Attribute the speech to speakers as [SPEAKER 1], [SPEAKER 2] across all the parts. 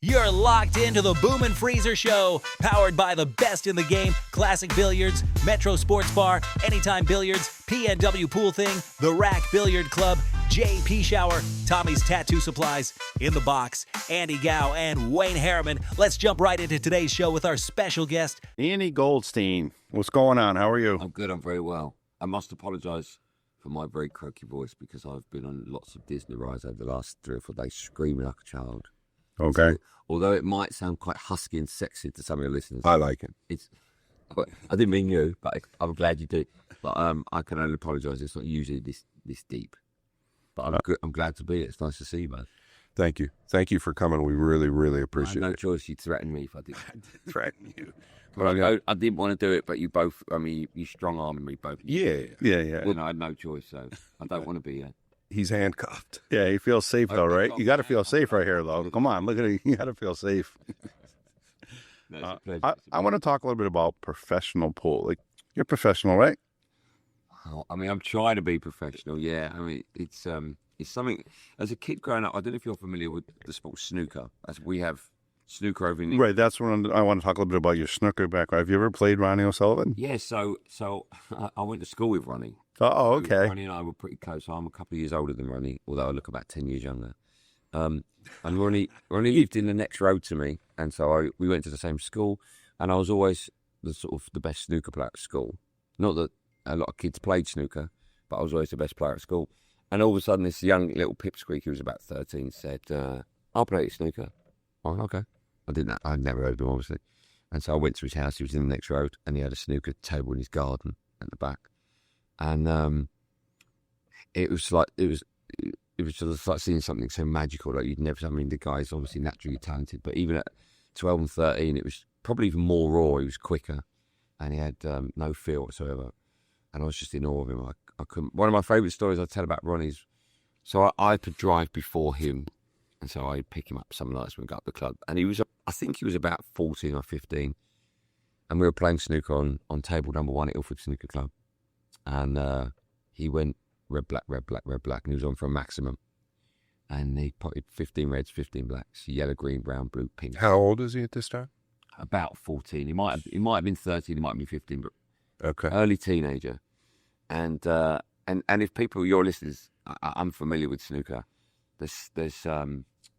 [SPEAKER 1] You're locked into the Boomin' Freezer Show, powered by the best in the game, Classic Billiards, Metro Sportz Bar, Anytime Billiards, PNW Pool Thing, the RACK Billiard Club, Pechauer, Tommy's Tattoo Supplies, In the Box, Andy Gow, and Wayne Harriman. Let's jump right into today's show with our special guest,
[SPEAKER 2] Andy Goldstein. What's going on? How are you?
[SPEAKER 3] I'm good. I'm very well. I must apologise for my very croaky voice because I've been on lots of Disney rides over the last 3 or 4 days screaming like a child.
[SPEAKER 2] Okay.
[SPEAKER 3] So, although it might sound quite husky and sexy to some of your listeners.
[SPEAKER 2] I like it.
[SPEAKER 3] I didn't mean you, but I'm glad you do. But I can only apologise. It's not usually this deep. But I'm glad to be here. It's nice to see you, man.
[SPEAKER 2] Thank you. Thank you for coming. We really, really appreciate it.
[SPEAKER 3] I had no choice. You threatened me if I didn't.
[SPEAKER 2] I didn't threaten you.
[SPEAKER 3] But I didn't want to do it, but you both, you strong-armed me both.
[SPEAKER 2] Yeah.
[SPEAKER 3] Well, I had no choice, so I don't want to be here.
[SPEAKER 2] He's handcuffed. Yeah, he feels safe though, right? You got to feel safe right here, though. Come on, look at it. You got to feel safe. I want to talk a little bit about professional pool. Like, you're professional, right?
[SPEAKER 3] I mean, I'm trying to be professional. Yeah, I mean, it's something. As a kid growing up, I don't know if you're familiar with the sport snooker. As we have snooker over in
[SPEAKER 2] Right. That's what I want to talk a little bit about your snooker background. Have you ever played Ronnie O'Sullivan?
[SPEAKER 3] Yeah. So I went to school with Ronnie.
[SPEAKER 2] Oh, okay.
[SPEAKER 3] Ronnie and I were pretty close. I'm a couple of years older than Ronnie, although I look about 10 years younger. And Ronnie lived in the next road to me, and so we went to the same school. And I was always the best snooker player at school. Not that a lot of kids played snooker, but I was always the best player at school. And all of a sudden, this young little pipsqueak who was about 13 said, "I'll play you snooker." I went, okay. I didn't. I'd never heard of him, obviously. And so I went to his house. He was in the next road, and he had a snooker table in his garden at the back. And it was just like seeing something so magical. Like you'd never. I mean, the guy's obviously naturally talented, but even at 12 and 13, it was probably even more raw. He was quicker, and he had no fear whatsoever. And I was just in awe of him. I couldn't. One of my favourite stories I tell about Ronnie's. So I had to drive before him, and so I'd pick him up some nights when we got up the club. And I think he was about 14 or 15, and we were playing snooker on table number 1 at Ilford Snooker Club. And he went red, black, and he was on for a maximum. And he potted 15 reds, 15 blacks, yellow, green, brown, blue, pink.
[SPEAKER 2] How old is he at this time?
[SPEAKER 3] About 14. He might have been 13, he might have been 15, but
[SPEAKER 2] okay,
[SPEAKER 3] early teenager. And if people, your listeners, I'm familiar with snooker. There's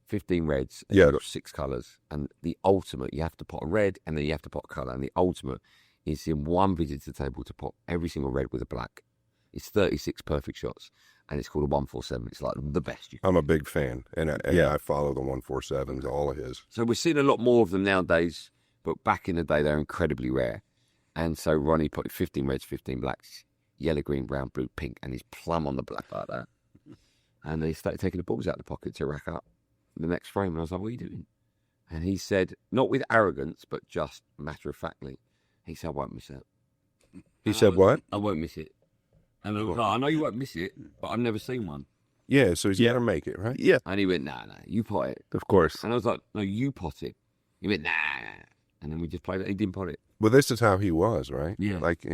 [SPEAKER 3] 15 reds, and you've got 6 colours, and the ultimate, you have to pot a red, and then you have to pot a colour, and the ultimate is in one visit to the table to pot every single red with a black. It's 36 perfect shots, and it's called a 147. It's like the best.
[SPEAKER 2] I'm a big fan, and I follow the 147s, all of his.
[SPEAKER 3] So we're seeing a lot more of them nowadays, but back in the day, they're incredibly rare. And so Ronnie potted 15 reds, 15 blacks, yellow, green, brown, blue, pink, and he's plumb on the black like that. And he started taking the balls out of the pocket to rack up the next frame. And I was like, what are you doing? And he said, not with arrogance, but just matter-of-factly, he said, I won't miss it.
[SPEAKER 2] He said what?
[SPEAKER 3] I won't miss it. And I was like, I know you won't miss it, but I've never seen one.
[SPEAKER 2] Yeah, so he's got to make it, right? Yeah.
[SPEAKER 3] And he went, nah, you pot it.
[SPEAKER 2] Of course.
[SPEAKER 3] And I was like, no, you pot it. He went, nah. And then we just played it. He didn't pot it.
[SPEAKER 2] Well, this is how he was, right?
[SPEAKER 3] Yeah.
[SPEAKER 2] Like,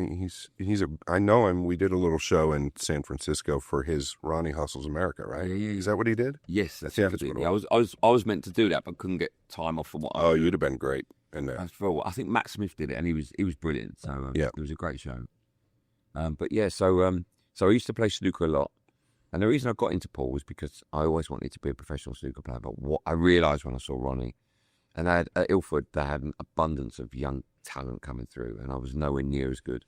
[SPEAKER 2] I know him. We did a little show in San Francisco for his Ronnie Hustles America, right?
[SPEAKER 3] Yeah.
[SPEAKER 2] Is that what he did?
[SPEAKER 3] Yes, that's what he did. Yeah, I was meant to do that, but couldn't get time off from what I was.
[SPEAKER 2] You'd have been great in that.
[SPEAKER 3] I think Matt Smith did it, and he was brilliant. So
[SPEAKER 2] yeah,
[SPEAKER 3] it was a great show. But yeah, so I used to play snooker a lot, and the reason I got into pool was because I always wanted to be a professional snooker player. But what I realised when I saw Ronnie, and at Ilford, they had an abundance of young talent coming through, and I was nowhere near as good.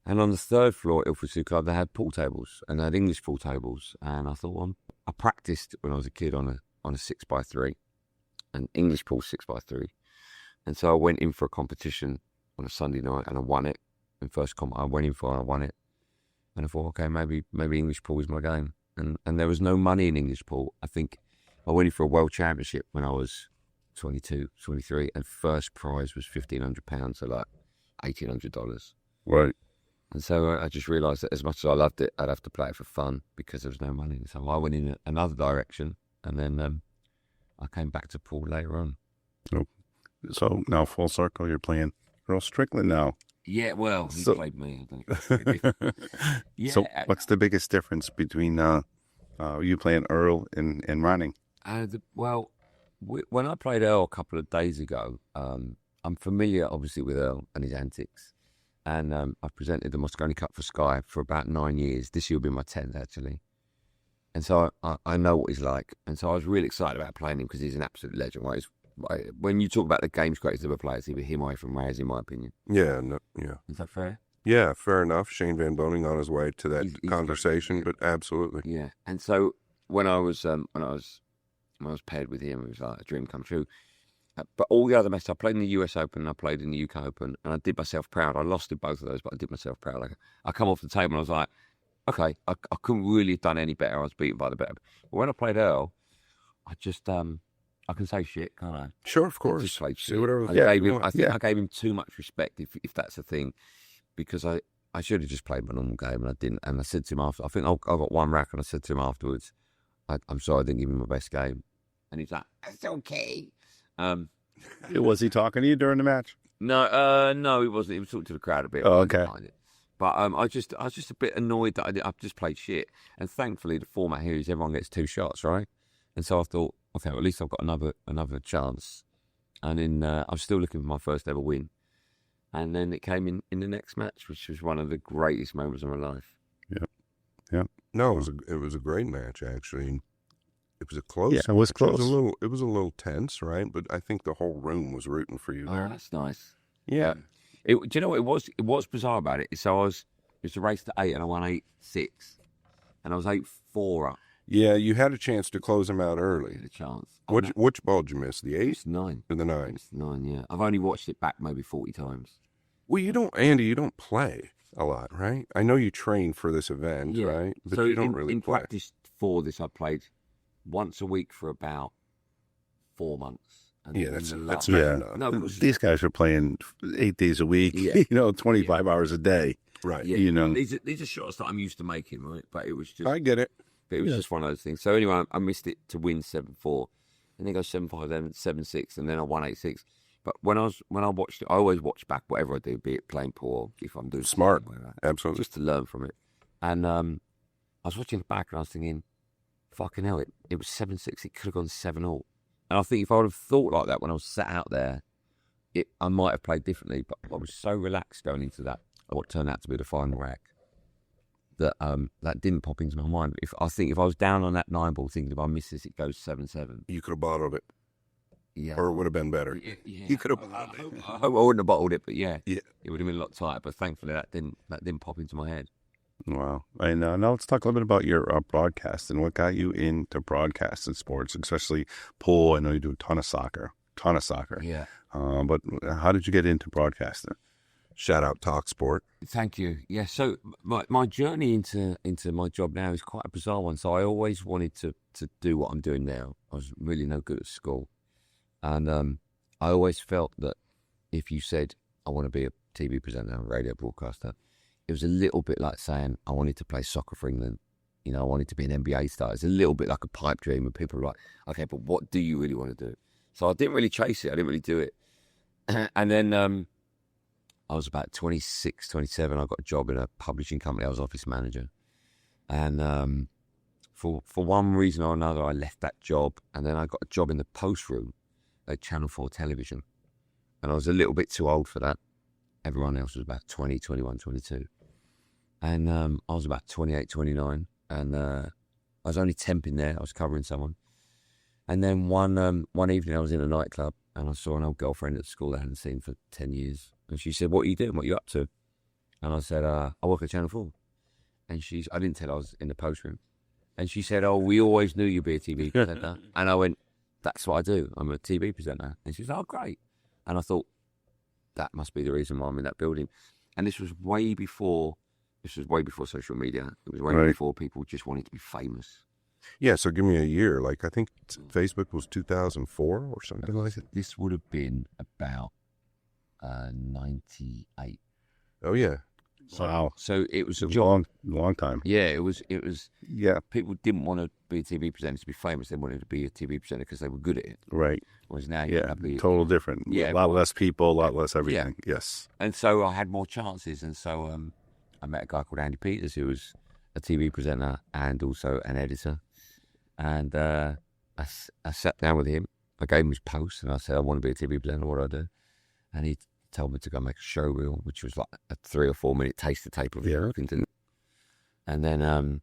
[SPEAKER 3] And on the 3rd floor at Ilford Snooker Club, they had pool tables, and they had English pool tables. And I thought, well, I practiced when I was a kid on a 6x3, an English pool 6x3. And so I went in for a competition on a Sunday night, and I won it. And first comp I went in for, I won it. And I thought, okay, maybe English pool is my game. And there was no money in English pool. I think I went in for a world championship when I was 22, 23, and first prize was £1,500, so like $1,800.
[SPEAKER 2] Right.
[SPEAKER 3] And so I just realised that as much as I loved it, I'd have to play it for fun because there was no money. So I went in another direction, and then I came back to pool later on.
[SPEAKER 2] So now full circle, you're playing Earl Strickland now.
[SPEAKER 3] Yeah, well, he played me. Yeah.
[SPEAKER 2] So what's the biggest difference between you playing Earl and Ronnie?
[SPEAKER 3] Well, when I played Earl a couple of days ago, I'm familiar, obviously, with Earl and his antics. And I've presented the Moscone Cup for Sky for about 9 years. This year will be my 10th, actually. And so I know what he's like. And so I was really excited about playing him because he's an absolute legend. Right? When you talk about the game's greatest ever player, it's either him or from Reyes, in my opinion.
[SPEAKER 2] Yeah.
[SPEAKER 3] Is that fair?
[SPEAKER 2] Yeah, fair enough. Shane Van Boning on his way to that conversation, but absolutely.
[SPEAKER 3] Yeah. And so when I was paired with him, it was like a dream come true. But all the other matches, I played in the US Open and I played in the UK Open, and I did myself proud. I lost in both of those, but I did myself proud. Like, I come off the table and I was like, okay, I couldn't really have done any better. I was beaten by the better. But when I played Earl, I just, I can say shit, can't I?
[SPEAKER 2] Sure, of course.
[SPEAKER 3] I just played shit.
[SPEAKER 2] Say whatever.
[SPEAKER 3] I gave him too much respect, if that's a thing, because I should have just played my normal game and I didn't. And I said to him after, I think I got one rack, and I said to him afterwards, I'm sorry I didn't give him my best game. And he's like, that's okay.
[SPEAKER 4] Was he talking to you during the match?
[SPEAKER 3] No, he wasn't. He was talking to the crowd a bit.
[SPEAKER 4] Oh, okay.
[SPEAKER 3] But I was just a bit annoyed that I've just played shit. And thankfully, the format here is everyone gets 2 shots, right? And so I thought, okay, well, at least I've got another chance. And then I was still looking for my first ever win. And then it came in the next match, which was one of the greatest moments of my life.
[SPEAKER 4] Yeah.
[SPEAKER 2] No, it was a great match, actually. It was a close.
[SPEAKER 4] Yeah, it was close.
[SPEAKER 2] It was a little tense, right? But I think the whole room was rooting for you there.
[SPEAKER 3] Oh, that's nice.
[SPEAKER 2] Yeah.
[SPEAKER 3] Do you know what it was? It was bizarre about it. So it was a race to 8, and I won 8-6, and I was 8-4 up.
[SPEAKER 2] Yeah, you had a chance to close him out
[SPEAKER 3] I
[SPEAKER 2] early.
[SPEAKER 3] had a chance.
[SPEAKER 2] Which ball did you miss? The 8
[SPEAKER 3] It's 9.
[SPEAKER 2] or the 9?
[SPEAKER 3] It's 9. Yeah, I've only watched it back maybe 40 times.
[SPEAKER 2] Well, Andy, you don't play a lot, right? I know you train for this event, right? But
[SPEAKER 3] so
[SPEAKER 2] you don't really
[SPEAKER 3] in
[SPEAKER 2] play.
[SPEAKER 3] practice for this, I played once a week for about 4 months. And
[SPEAKER 2] Yeah,
[SPEAKER 3] then
[SPEAKER 2] that's
[SPEAKER 3] the
[SPEAKER 2] fair
[SPEAKER 3] last-
[SPEAKER 2] enough.
[SPEAKER 3] No, because
[SPEAKER 4] These guys are playing 8 days a week,
[SPEAKER 3] Yeah.
[SPEAKER 4] 25 hours a day.
[SPEAKER 2] Right.
[SPEAKER 3] yeah,
[SPEAKER 4] you know.
[SPEAKER 3] these are shots that I'm used to making, right? But it was just
[SPEAKER 2] I get it.
[SPEAKER 3] just one of those things. So anyway, I missed it to win 7-4, and then go 7-5, then 7-6, and then I won 8-6. But when I watched it, I always watch back whatever I do, be it playing pool or if I'm doing
[SPEAKER 2] Smart.
[SPEAKER 3] something like that,
[SPEAKER 2] Absolutely.
[SPEAKER 3] just to learn from it. And I was watching it back and I was thinking, fucking hell, it was 7-6. It could have gone 7-all. And I think if I would have thought like that when I was sat out there, I might have played differently. But I was so relaxed going into that, what turned out to be the final rack, that that didn't pop into my mind. If I was down on that 9 ball, thinking if I miss this, it goes 7-7.
[SPEAKER 2] You could have bottled it,
[SPEAKER 3] Yeah,
[SPEAKER 2] or it would have been better.
[SPEAKER 3] yeah.
[SPEAKER 2] You could have.
[SPEAKER 3] I hope I wouldn't have bottled it, but yeah,
[SPEAKER 2] Yeah.
[SPEAKER 3] it would have been a lot tighter. But thankfully, that didn't pop into my head.
[SPEAKER 4] Wow. And now let's talk a little bit about your broadcast and what got you into broadcasting sports, especially pool. I know you do a ton of soccer.
[SPEAKER 3] Yeah.
[SPEAKER 4] But how did you get into broadcasting?
[SPEAKER 2] Shout out Talk Sport.
[SPEAKER 3] Thank you. Yeah, so my journey into my job now is quite a bizarre one. So I always wanted to do what I'm doing now. I was really no good at school. And I always felt that if you said, I want to be a TV presenter, a radio broadcaster, it was a little bit like saying, I wanted to play soccer for England. You know, I wanted to be an NBA star. It's a little bit like a pipe dream, and people are like, okay, but what do you really want to do? So I didn't really chase it. I didn't really do it. And then I was about 26, 27. I got a job in a publishing company. I was office manager. And for one reason or another, I left that job. And then I got a job in the post room at Channel 4 television. And I was a little bit too old for that. Everyone else was about 20, 21, 22. And I was about 28, 29. And I was only temping there. I was covering someone. And then one evening I was in a nightclub and I saw an old girlfriend at school that I hadn't seen for 10 years. And she said, what are you doing? What are you up to? And I said, I work at Channel 4. And I didn't tell her I was in the post room. And she said, oh, we always knew you'd be a TV presenter. And I went, that's what I do. I'm a TV presenter. And she was like, oh, great. And I thought, that must be the reason why I'm in that building. And this was way before social media. It was way before people just wanted to be famous.
[SPEAKER 2] Yeah, so give me a year. Like, I think Facebook was 2004 or something like that.
[SPEAKER 3] This would have been about 98.
[SPEAKER 2] Oh, yeah.
[SPEAKER 4] Wow.
[SPEAKER 3] So it was a
[SPEAKER 4] It's a
[SPEAKER 3] job.
[SPEAKER 4] long time.
[SPEAKER 3] Yeah, it was.
[SPEAKER 4] Yeah.
[SPEAKER 3] People didn't want to be a TV presenter to be famous. They wanted to be a TV presenter because they were good at it.
[SPEAKER 4] Right.
[SPEAKER 3] Whereas now,
[SPEAKER 4] Yeah. Total different.
[SPEAKER 3] Yeah,
[SPEAKER 4] A lot less people, a lot less everything. Yes.
[SPEAKER 3] And so I had more chances. And so I met a guy called Andy Peters, who was a TV presenter and also an editor. And I sat down with him I gave him his post and I said, I want to be a TV presenter, what do I do? And he told me to go make a show reel, which was like a 3 or 4 minute taster tape of everything. And then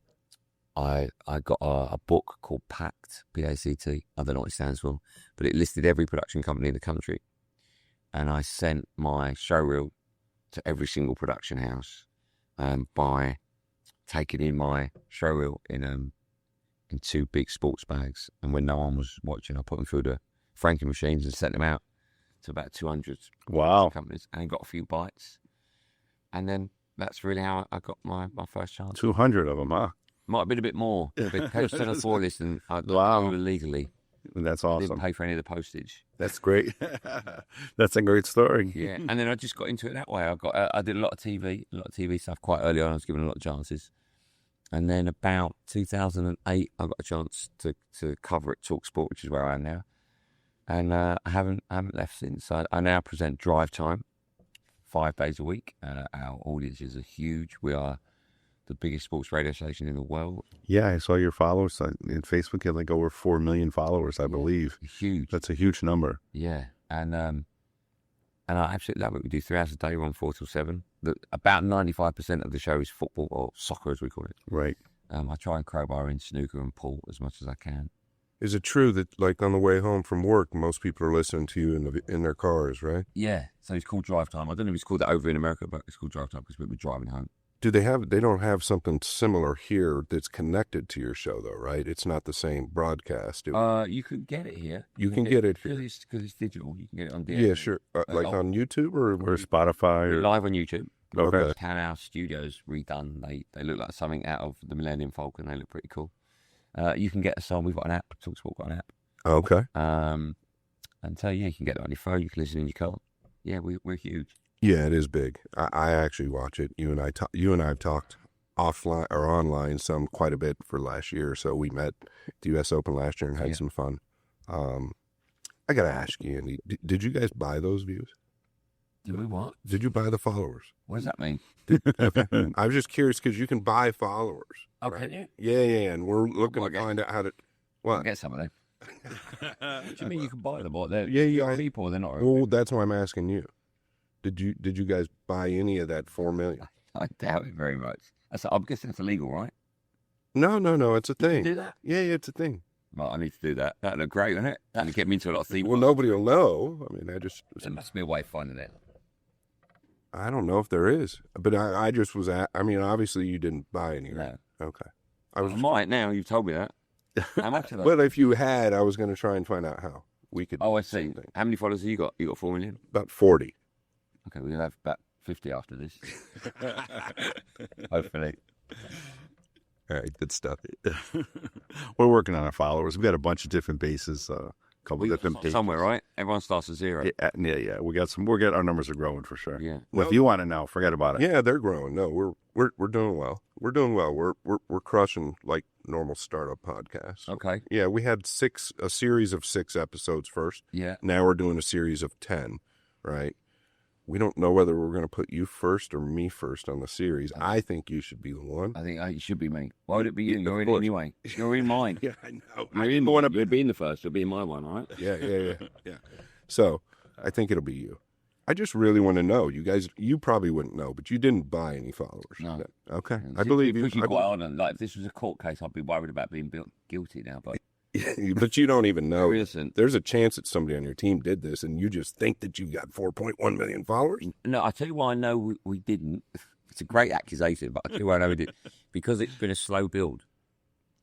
[SPEAKER 3] I got a book called PACT, P-A-C-T. I don't know what it stands for, but it listed every production company in the country. And I sent my show reel to every single production house by taking in my show reel in 2 big sports bags. And when no one was watching, I put them through the franking machines and sent them out to about 200 companies and got a few bites. And then that's really how I got my first chance.
[SPEAKER 4] 200 of them, huh?
[SPEAKER 3] Might have been a bit more. But Coach sent us for this and I illegally.
[SPEAKER 4] That's awesome.
[SPEAKER 3] Didn't pay for any of the postage.
[SPEAKER 4] That's great. That's a great story.
[SPEAKER 3] Yeah, and then I just got into it that way. I did a lot of TV stuff quite early on. I was given a lot of chances. And then about 2008, I got a chance to cover at TalkSport, which is where I am now. And I haven't left since. I now present Drive Time 5 days a week. Our audiences are huge. We are the biggest sports radio station in the world.
[SPEAKER 4] Yeah, I saw your followers on Facebook. You had like over 4 million followers, I believe.
[SPEAKER 3] Huge.
[SPEAKER 4] That's a huge number.
[SPEAKER 3] Yeah, and I absolutely love it. We do 3 hours a day, we're on 4 till 7. About 95% of the show is football, or soccer as we call it.
[SPEAKER 4] Right.
[SPEAKER 3] I try and crowbar in snooker and pool as much as I can.
[SPEAKER 2] Is it true that, like, on the way home from work, most people are listening to you in their cars, right?
[SPEAKER 3] Yeah, so it's called Drive Time. I don't know if it's called that over in America, but it's called Drive Time because we're driving home.
[SPEAKER 2] They don't have something similar here that's connected to your show, though, right? It's not the same broadcast.
[SPEAKER 3] You can get it here.
[SPEAKER 2] You can get it here.
[SPEAKER 3] Because it's digital. You can get it on
[SPEAKER 2] Yeah, sure. Like on YouTube or
[SPEAKER 4] Spotify?
[SPEAKER 3] We're live on YouTube.
[SPEAKER 2] Okay.
[SPEAKER 3] Our studios redone. They look like something out of the Millennium Falcon. They look pretty cool. You can get us on. We've got an app. TalkSport got an app.
[SPEAKER 2] Okay.
[SPEAKER 3] And so, yeah, you can get it on your phone. You can listen in your car. Yeah, we're huge.
[SPEAKER 2] Yeah, it is big. I actually watch it. You and I have talked offline or online quite a bit for last year. So we met at the U.S. Open last year and had some fun. I got to ask you, Andy, did you guys buy those views?
[SPEAKER 3] Did we what?
[SPEAKER 2] Did you buy the followers?
[SPEAKER 3] What does that mean?
[SPEAKER 2] I was just curious because you can buy followers.
[SPEAKER 3] Oh,
[SPEAKER 2] right?
[SPEAKER 3] can you?
[SPEAKER 2] Yeah. And we're looking to find out how to. What?
[SPEAKER 3] I'll get some of them. What do you mean you can buy them? What? They're people. They're not.
[SPEAKER 2] Well, that's why I'm asking you. Did you guys buy any of that 4 million?
[SPEAKER 3] I doubt it very much. I'm guessing it's illegal, right?
[SPEAKER 2] No. It's a thing.
[SPEAKER 3] Do that?
[SPEAKER 2] Yeah, it's a thing.
[SPEAKER 3] Well, I need to do that. That'd look great, wouldn't it? That'd get me into a lot of things.
[SPEAKER 2] Well, nobody will know. I mean,
[SPEAKER 3] There must be a way of finding it.
[SPEAKER 2] I don't know if there is, but I just was I mean, obviously you didn't buy any.
[SPEAKER 3] No.
[SPEAKER 2] Okay.
[SPEAKER 3] I might now. You've told me that. How much of that?
[SPEAKER 2] Well, if you had, I was going to try and find out how we could.
[SPEAKER 3] Oh, I see. How many followers have you got? You got 4 million?
[SPEAKER 2] About 40.
[SPEAKER 3] Okay, we'll have about 50 after this. Hopefully.
[SPEAKER 2] All right, good stuff.
[SPEAKER 4] We're working on our followers. We've got a bunch of different bases, a couple different pages.
[SPEAKER 3] Somewhere, right? Everyone starts at 0.
[SPEAKER 4] Yeah. We got our numbers are growing for sure.
[SPEAKER 3] Yeah.
[SPEAKER 4] Well, if you want to know, forget about it.
[SPEAKER 2] Yeah, they're growing. No, we're doing well. We're doing well. We're crushing like normal startup podcasts.
[SPEAKER 3] Okay.
[SPEAKER 2] Yeah, we had a series of 6 episodes first.
[SPEAKER 3] Yeah.
[SPEAKER 2] Now we're doing a series of 10, right? We don't know whether we're going to put you first or me first on the series. I think you should be the one.
[SPEAKER 3] I think it should be me. Why would it be you? You're in anyway. You're in mine.
[SPEAKER 2] Yeah, I know.
[SPEAKER 3] You're being the first. You'll be in my one, all right?
[SPEAKER 2] Yeah. So I think it'll be you. I just really want to know. You guys, you probably wouldn't know, but you didn't buy any followers.
[SPEAKER 3] No.
[SPEAKER 2] Okay. I believe you.
[SPEAKER 3] Quite hard on, like, if this was a court case, I'd be worried about being guilty now, but...
[SPEAKER 2] But you don't even know.
[SPEAKER 3] Innocent.
[SPEAKER 2] There's a chance that somebody on your team did this, and you just think that you got 4.1 million followers.
[SPEAKER 3] No, I tell you why I know we didn't. It's a great accusation, but I tell you why I know we did. Because it's been a slow build.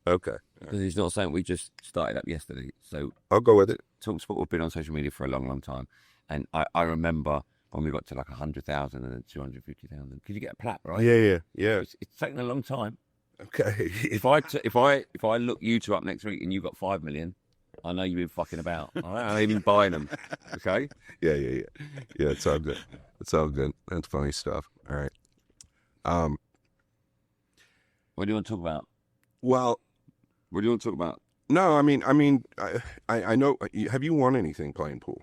[SPEAKER 2] Okay.
[SPEAKER 3] Because it's not something we just started up yesterday. So
[SPEAKER 2] I'll go with it.
[SPEAKER 3] TalkSport have been on social media for a long, long time, and I remember when we got to like 100,000 and then 250,000. Because you get a plaque, right?
[SPEAKER 2] Yeah.
[SPEAKER 3] It's taken a long time.
[SPEAKER 2] Okay.
[SPEAKER 3] If I look you 2 up next week and you got 5 million, I know you've been fucking about. I ain't even buying them. Okay.
[SPEAKER 2] Yeah. Yeah, it's all good. That's funny stuff. All right.
[SPEAKER 3] What do you want to talk about?
[SPEAKER 2] Well,
[SPEAKER 3] What do you want to talk about?
[SPEAKER 2] no, I mean, I know. Have you won anything playing pool?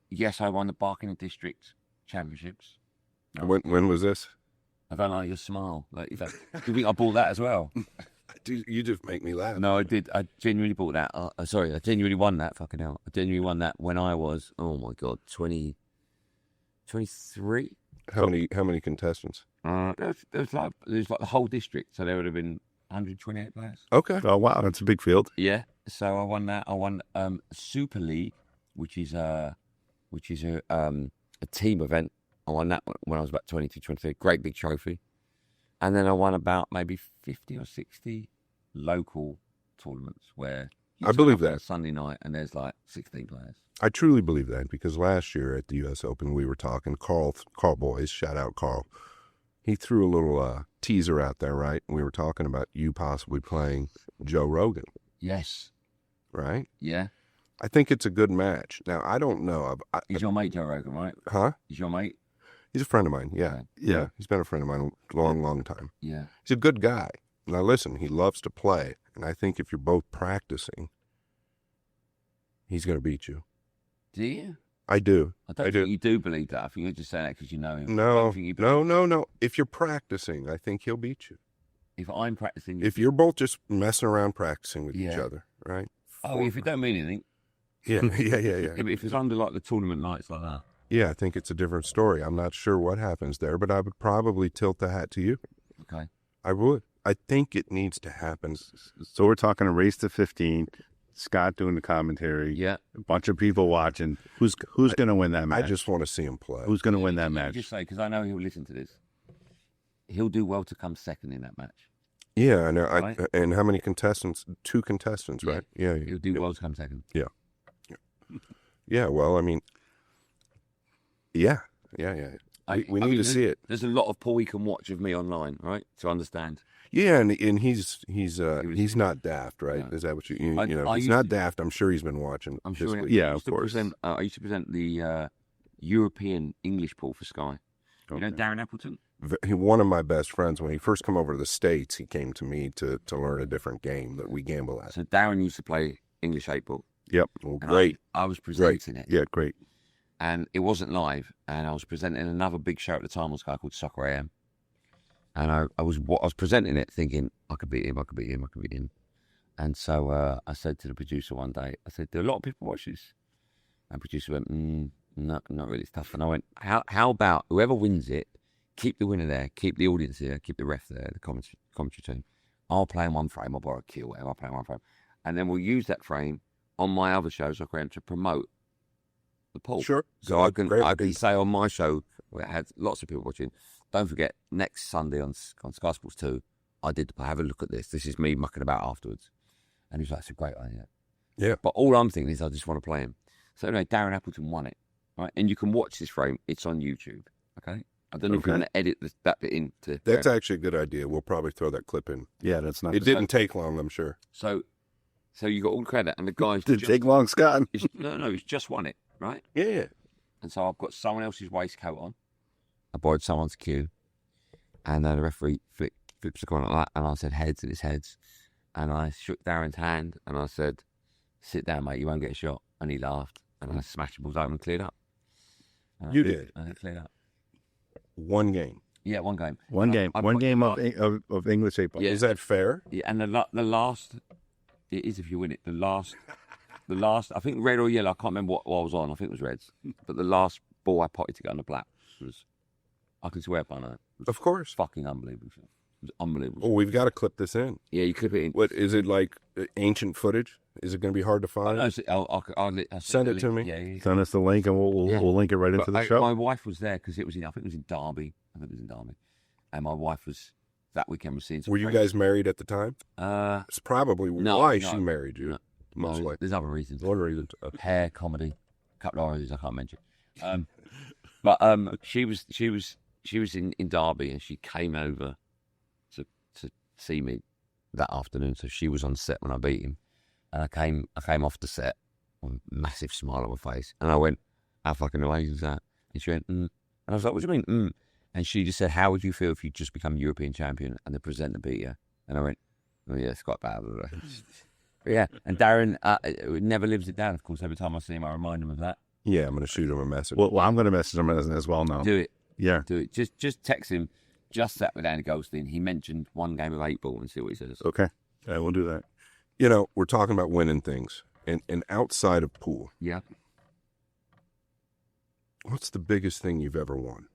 [SPEAKER 3] Yes, I won the Barking District Championships.
[SPEAKER 2] When was this?
[SPEAKER 3] I don't like your smile. Like, do you think I bought that as well?
[SPEAKER 2] Dude, you just make me laugh.
[SPEAKER 3] No, I did. I genuinely bought that. Sorry, I genuinely won that. Fucking hell. I genuinely won that when I was, oh my God, 23.
[SPEAKER 2] How many contestants?
[SPEAKER 3] There was like the whole district, so there would have been 128 players.
[SPEAKER 2] Okay.
[SPEAKER 4] Oh wow, that's a big field.
[SPEAKER 3] Yeah. So I won that. I won Super League, which is a team event. I won that when I was about 22, 23. Great big trophy. And then I won about maybe 50 or 60 local tournaments where
[SPEAKER 2] I believe
[SPEAKER 3] turn up on
[SPEAKER 2] that.
[SPEAKER 3] a Sunday night and there's like 16 players.
[SPEAKER 2] I truly believe that because last year at the U.S. Open we were talking. Carl Boys, shout out Carl. He threw a little teaser out there, right? We were talking about you possibly playing Joe Rogan,
[SPEAKER 3] Yes.
[SPEAKER 2] right?
[SPEAKER 3] Yeah.
[SPEAKER 2] I think it's a good match. Now I don't know.
[SPEAKER 3] He's your mate, Joe Rogan, right?
[SPEAKER 2] Huh?
[SPEAKER 3] He's your mate?
[SPEAKER 2] He's a friend of mine. Yeah.
[SPEAKER 3] Okay.
[SPEAKER 2] Yeah. He's been a friend of mine a long time.
[SPEAKER 3] Yeah.
[SPEAKER 2] He's a good guy. Now listen, he loves to play, and I think if you're both practicing, he's going to beat you.
[SPEAKER 3] Do you?
[SPEAKER 2] I do.
[SPEAKER 3] I don't think you do believe that. I think you're just saying that because you know him. I
[SPEAKER 2] No,
[SPEAKER 3] don't think you
[SPEAKER 2] no. If you're practicing, I think he'll beat you.
[SPEAKER 3] If I'm practicing...
[SPEAKER 2] If you're both just messing around practicing with each
[SPEAKER 3] Yeah.
[SPEAKER 2] other, right?
[SPEAKER 3] Oh, if it don't mean anything.
[SPEAKER 2] Yeah.
[SPEAKER 3] Yeah, but if it's under like the tournament nights like that.
[SPEAKER 2] Yeah, I think it's a different story. I'm not sure what happens there, but I would probably tilt the hat to you.
[SPEAKER 3] Okay.
[SPEAKER 2] I would. I think it needs to happen.
[SPEAKER 4] So we're talking a race to 15. Scott doing the commentary.
[SPEAKER 3] Yeah.
[SPEAKER 4] A bunch of people watching. Who's going to win that match?
[SPEAKER 2] I just want to see him play.
[SPEAKER 4] Who's going to win that match?
[SPEAKER 3] Just say, because I know he'll listen to this. He'll do well to come second in that match.
[SPEAKER 2] Yeah, I know.
[SPEAKER 3] Right?
[SPEAKER 2] And how many contestants? 2 contestants, right? Yeah.
[SPEAKER 3] He'll do well to come second.
[SPEAKER 2] Yeah, well, I mean, yeah. We need to see it.
[SPEAKER 3] There's a lot of Paul we can watch of me online, right, to understand.
[SPEAKER 2] Yeah, and he's not daft, right?
[SPEAKER 3] No.
[SPEAKER 2] Is that what you
[SPEAKER 3] I
[SPEAKER 2] know? He's
[SPEAKER 3] used
[SPEAKER 2] not
[SPEAKER 3] to-
[SPEAKER 2] daft. I'm sure he's been watching.
[SPEAKER 3] I'm
[SPEAKER 2] this
[SPEAKER 3] sure.
[SPEAKER 2] week.
[SPEAKER 4] Yeah,
[SPEAKER 3] I
[SPEAKER 4] of
[SPEAKER 3] used to
[SPEAKER 4] course.
[SPEAKER 3] I used to present the European English pool for Sky. You know
[SPEAKER 4] Okay.
[SPEAKER 3] Darren Appleton?
[SPEAKER 2] One of my best friends, when he first came over to the States, he came to me to learn a different game that we gamble at.
[SPEAKER 3] So Darren used to play English 8-ball.
[SPEAKER 4] Yep.
[SPEAKER 2] Well,
[SPEAKER 3] and
[SPEAKER 2] great.
[SPEAKER 3] I was presenting it.
[SPEAKER 4] Yeah, great.
[SPEAKER 3] And it wasn't live. And I was presenting another big show at the time on Sky called Soccer AM. And I was presenting it thinking, I could beat him. And so I said to the producer one day, I said, do a lot of people watch this? And the producer went, not really, it's tough. And I went, how about whoever wins it, keep the winner there, keep the audience there, keep the ref there, the commentary team. I'll play in one frame, I'll borrow a cue, whatever, I'll play in one frame. And then we'll use that frame on my other shows, Soccer AM, to promote the pool.
[SPEAKER 2] Sure.
[SPEAKER 3] So I can say on my show, where it had lots of people watching, don't forget, next Sunday on Sky Sports 2, have a look at this. This is me mucking about afterwards. And he was like, it's a great idea.
[SPEAKER 2] Yeah.
[SPEAKER 3] But all I'm thinking is I just want to play him. So anyway, Darren Appleton won it, right? And you can watch this frame. It's on YouTube, okay? I don't know if you're going to edit that bit into...
[SPEAKER 2] That's actually a good idea. We'll probably throw that clip in.
[SPEAKER 4] Yeah, that's not.
[SPEAKER 2] It didn't take long, I'm sure.
[SPEAKER 3] So you got all the credit, and the guy's...
[SPEAKER 4] Did it take long, Scott?
[SPEAKER 3] He's just won it, right?
[SPEAKER 2] Yeah.
[SPEAKER 3] And so I've got someone else's waistcoat on. I borrowed someone's cue. And the referee flips the coin like that. And I said, heads, and it's heads. And I shook Darren's hand. And I said, sit down, mate, you won't get a shot. And he laughed. And I smashed the balls open and cleared up.
[SPEAKER 2] You did?
[SPEAKER 3] And it cleared up.
[SPEAKER 2] One game.
[SPEAKER 3] Yeah, one game.
[SPEAKER 4] One game.
[SPEAKER 3] I
[SPEAKER 4] One
[SPEAKER 3] put-
[SPEAKER 4] game of English 8-ball.
[SPEAKER 3] Yeah.
[SPEAKER 2] Is that fair?
[SPEAKER 3] Yeah, and the last, it is if you win it. The last, I think red or yellow, I can't remember what I was on. I think it was reds. But the last ball I potted to get on the black was, I can swear by that.
[SPEAKER 2] Of course.
[SPEAKER 3] Fucking unbelievable. It was unbelievable.
[SPEAKER 2] Oh, we've got to clip this in.
[SPEAKER 3] Yeah, you clip it in.
[SPEAKER 2] What is it like? Ancient footage? Is it going to be hard to find?
[SPEAKER 3] I'll
[SPEAKER 2] Send it to me.
[SPEAKER 3] Yeah.
[SPEAKER 4] Send us the link, and we'll link it right into the show.
[SPEAKER 3] My wife was there because it was in. I think it was in Derby. And my wife was that weekend was seeing.
[SPEAKER 2] Were you guys married at the time? It's probably why she married you.
[SPEAKER 3] No,
[SPEAKER 2] Most likely.
[SPEAKER 3] there's other reasons.
[SPEAKER 2] One reason.
[SPEAKER 3] Hair, comedy, a couple of others I can't mention. But she was in Derby, and she came over to see me that afternoon. So she was on set when I beat him, and I came off the set with a massive smile on my face, and I went, "How fucking amazing is that?" And she went, And I was like, "What do you mean?" And she just said, "How would you feel if you just become European champion and the presenter beat you?" And I went, "Oh yeah, it's quite bad." But yeah, and Darren never lives it down. Of course, every time I see him, I remind him of that.
[SPEAKER 2] Yeah, I'm going to shoot him a message.
[SPEAKER 4] Well, I'm going to message him as well now.
[SPEAKER 3] Do it.
[SPEAKER 4] Yeah.
[SPEAKER 3] Do it. Just text him. just sat with Andy Goldstein. He mentioned one game of 8-ball and see what he says.
[SPEAKER 4] Okay. Yeah, we'll do that.
[SPEAKER 2] You know, we're talking about winning things, and outside of pool,
[SPEAKER 3] Yeah.
[SPEAKER 2] what's the biggest thing you've ever won?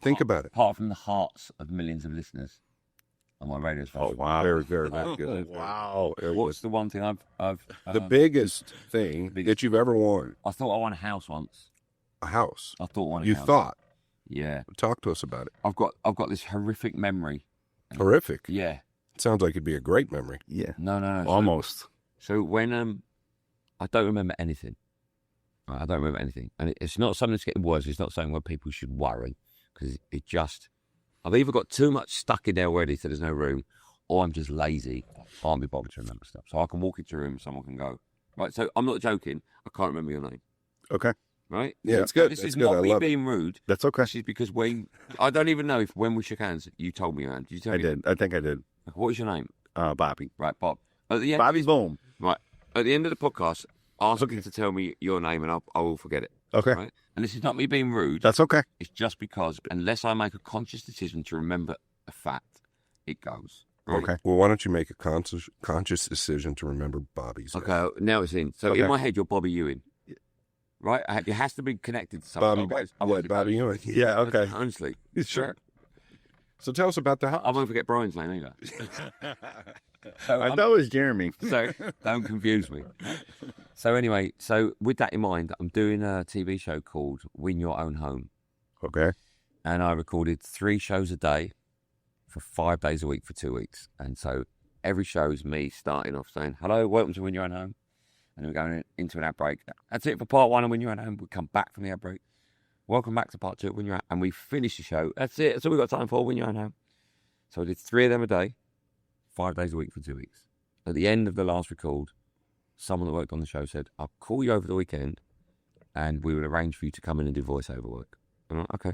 [SPEAKER 2] Think about it.
[SPEAKER 3] Apart from the hearts of millions of listeners on my radio
[SPEAKER 4] Oh,
[SPEAKER 3] station.
[SPEAKER 4] wow.
[SPEAKER 2] Very, very, very good.
[SPEAKER 4] Wow.
[SPEAKER 3] What's the one thing I've
[SPEAKER 2] The biggest thing that you've ever won?
[SPEAKER 3] I thought I won a house once.
[SPEAKER 2] A house.
[SPEAKER 3] I thought I won a
[SPEAKER 2] You
[SPEAKER 3] house.
[SPEAKER 2] thought.
[SPEAKER 3] Yeah.
[SPEAKER 2] Talk to us about it.
[SPEAKER 3] I've got this horrific memory.
[SPEAKER 2] Horrific.
[SPEAKER 3] Yeah.
[SPEAKER 2] It sounds like it'd be a great memory.
[SPEAKER 4] Yeah.
[SPEAKER 3] No.
[SPEAKER 4] Almost.
[SPEAKER 3] So when I don't remember anything. Right, I don't remember anything, and it's not something that's getting worse. It's not something where people should worry, because I've either got too much stuck in there already, so there's no room, or I'm just lazy. I can't be bothered to remember stuff. So I can walk into a room, someone can go, right. So I'm not joking. I can't remember your name.
[SPEAKER 4] Okay.
[SPEAKER 3] Right?
[SPEAKER 2] Yeah,
[SPEAKER 3] So
[SPEAKER 2] it's good.
[SPEAKER 3] This
[SPEAKER 2] It's
[SPEAKER 3] is
[SPEAKER 2] good.
[SPEAKER 3] not
[SPEAKER 2] I
[SPEAKER 3] me
[SPEAKER 2] love it.
[SPEAKER 3] being rude.
[SPEAKER 4] That's okay.
[SPEAKER 3] This is because I don't even know if when we shook hands, you told me your name. Did you tell
[SPEAKER 4] I
[SPEAKER 3] me?
[SPEAKER 4] did. I think I did.
[SPEAKER 3] What was your name?
[SPEAKER 4] Bobby.
[SPEAKER 3] Right, Bob. At the end,
[SPEAKER 4] Bobby Boom.
[SPEAKER 3] Right. At the end of the podcast, ask you to tell me your name, and I will forget it.
[SPEAKER 4] Okay.
[SPEAKER 3] Right? And this is not me being rude.
[SPEAKER 4] That's okay.
[SPEAKER 3] It's just because unless I make a conscious decision to remember a fact, it goes. Right?
[SPEAKER 4] Okay.
[SPEAKER 2] Well, why don't you make a conscious decision to remember Bobby's name?
[SPEAKER 3] Okay, now it's in. So
[SPEAKER 4] Okay.
[SPEAKER 3] in my head, you're Bobby Ewing. Right? It has to be connected to something.
[SPEAKER 2] Bobby,
[SPEAKER 3] I won't
[SPEAKER 2] Bobby Ewing.
[SPEAKER 4] Yeah, okay.
[SPEAKER 3] Honestly.
[SPEAKER 4] Sure.
[SPEAKER 2] So tell us about the house.
[SPEAKER 3] I won't forget Brian's name either. So
[SPEAKER 4] I thought it was Jeremy.
[SPEAKER 3] So don't confuse me. So anyway, with that in mind, I'm doing a TV show called Win Your Own Home.
[SPEAKER 4] Okay.
[SPEAKER 3] And I recorded 3 shows a day for 5 days a week for 2 weeks. And so every show is me starting off saying, hello, welcome to Win Your Own Home. And then we're going into an ad break. That's it for part 1 of Win Your Own Home. We come back from the ad break. Welcome back to part 2 of Win Your Own. And we finish the show. That's it. That's all we've got time for, Win Your Own Home. So I did 3 of them a day, 5 days a week for 2 weeks. At the end of the last record, someone that worked on the show said, I'll call you over the weekend and we will arrange for you to come in and do voiceover work. I'm like, okay.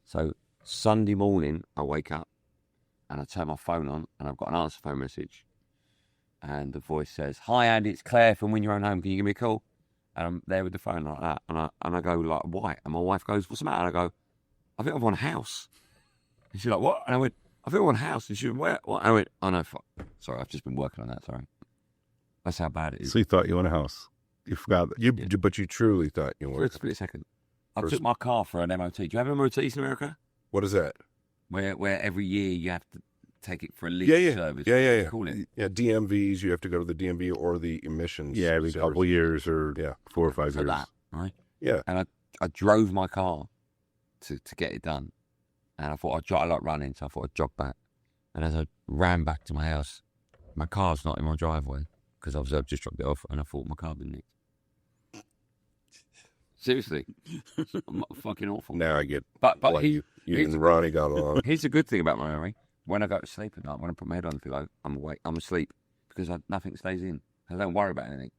[SPEAKER 3] So Sunday morning, I wake up and I turn my phone on and I've got an answer phone message. And the voice says, hi, Andy, it's Claire from Win Your Own Home. Can you give me a call? And I'm there with the phone like that. And I go like, why? And my wife goes, what's the matter? And I go, I think I've won a house. And she's like, what? And I went, I think I won a house. And she went, where? What? And I went, oh, no, fuck. Sorry, I've just been working on that, sorry. That's how bad it is.
[SPEAKER 4] So you thought you won a house. You forgot.
[SPEAKER 2] But you truly thought you
[SPEAKER 3] For
[SPEAKER 2] were.
[SPEAKER 3] a split second. I took my car for an MOT. Do you have MOTs in America?
[SPEAKER 2] What is that?
[SPEAKER 3] Where every year you have to take it for a leak service.
[SPEAKER 2] Yeah.
[SPEAKER 3] Call it.
[SPEAKER 2] Yeah, DMVs, you have to go to the DMV or the emissions.
[SPEAKER 4] Yeah, every
[SPEAKER 2] centers.
[SPEAKER 4] couple years or 4 or 5
[SPEAKER 3] For
[SPEAKER 4] years.
[SPEAKER 3] that, right?
[SPEAKER 2] Yeah.
[SPEAKER 3] And I drove my car to get it done. And I thought I like running, so I thought I'd jog back. And as I ran back to my house, my car's not in my driveway because obviously I've just dropped it off and I thought my car had been nicked. Seriously. I'm fucking awful.
[SPEAKER 2] Now I get
[SPEAKER 3] But
[SPEAKER 2] like
[SPEAKER 3] he,
[SPEAKER 2] you
[SPEAKER 3] here's,
[SPEAKER 2] and Ronnie got along.
[SPEAKER 3] here's a good thing about my memory. When I go to sleep at night, when I put my head on the pillow, I'm awake, I'm asleep because nothing stays in. I don't worry about anything.